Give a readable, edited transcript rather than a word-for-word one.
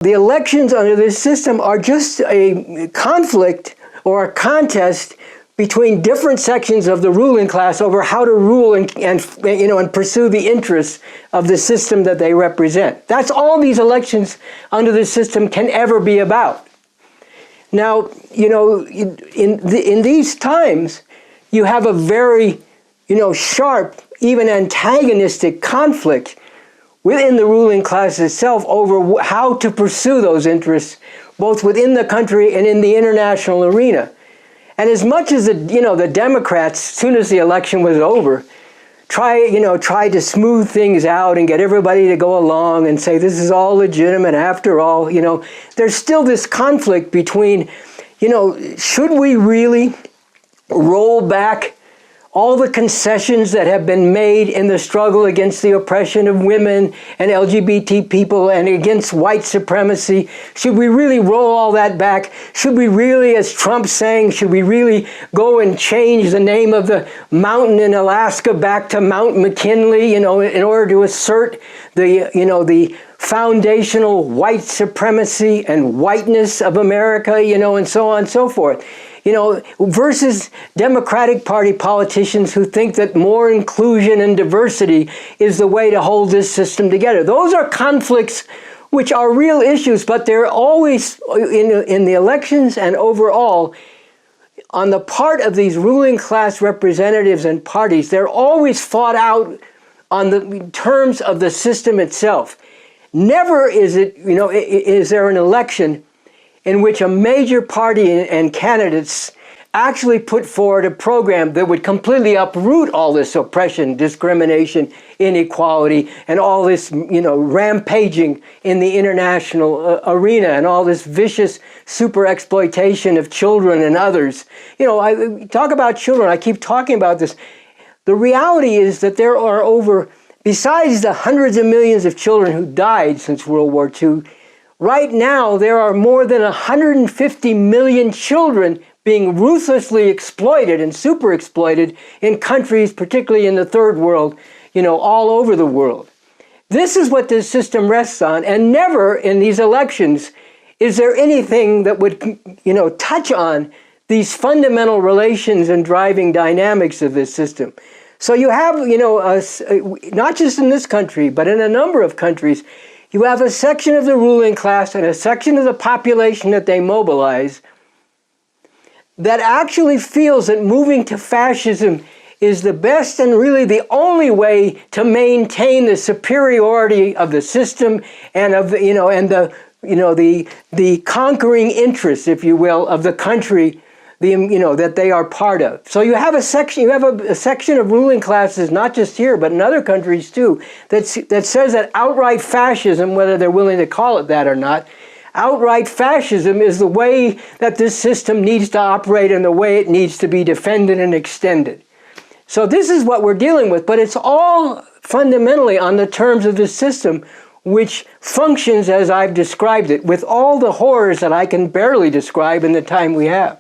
The elections under this system are just a conflict or a contest between different sections of the ruling class over how to rule and pursue the interests of the system that they represent. That's all these elections under this system can ever be about. Now, in these times, you have a very, sharp, even antagonistic conflict within the ruling class itself over how to pursue those interests, both within the country and in the international arena. And as much as the Democrats, as soon as the election was over, tried to smooth things out and get everybody to go along and say this is all legitimate after all, there's still this conflict between, should we really roll back all the concessions that have been made in the struggle against the oppression of women and LGBT people and against white supremacy? Should we really roll all that back? Should we really, as Trump's saying, should we really go and change the name of the mountain in Alaska back to Mount McKinley, in order to assert the foundational white supremacy and whiteness of America, and so on and so forth? Versus Democratic Party politicians who think that more inclusion and diversity is the way to hold this system together. Those are conflicts which are real issues, but they're always, in the elections and overall, on the part of these ruling class representatives and parties, they're always fought out on the terms of the system itself. Never is there an election in which a major party and candidates actually put forward a program that would completely uproot all this oppression, discrimination, inequality, and all this, rampaging in the international arena, and all this vicious super exploitation of children and others. I talk about children, I keep talking about this. The reality is that there are besides the hundreds of millions of children who died since World War II, right now, there are more than 150 million children being ruthlessly exploited and super exploited in countries, particularly in the third world, all over the world. This is what this system rests on, and never in these elections is there anything that would, touch on these fundamental relations and driving dynamics of this system. So you have, not just in this country, but in a number of countries, you have a section of the ruling class and a section of the population that they mobilize that actually feels that moving to fascism is the best and really the only way to maintain the superiority of the system and of the conquering interests, if you will, of the country that they are part of. So you have a section of ruling classes, not just here, but in other countries too, that says that outright fascism, whether they're willing to call it that or not, outright fascism is the way that this system needs to operate and the way it needs to be defended and extended. So this is what we're dealing with, but it's all fundamentally on the terms of this system, which functions as I've described it, with all the horrors that I can barely describe in the time we have.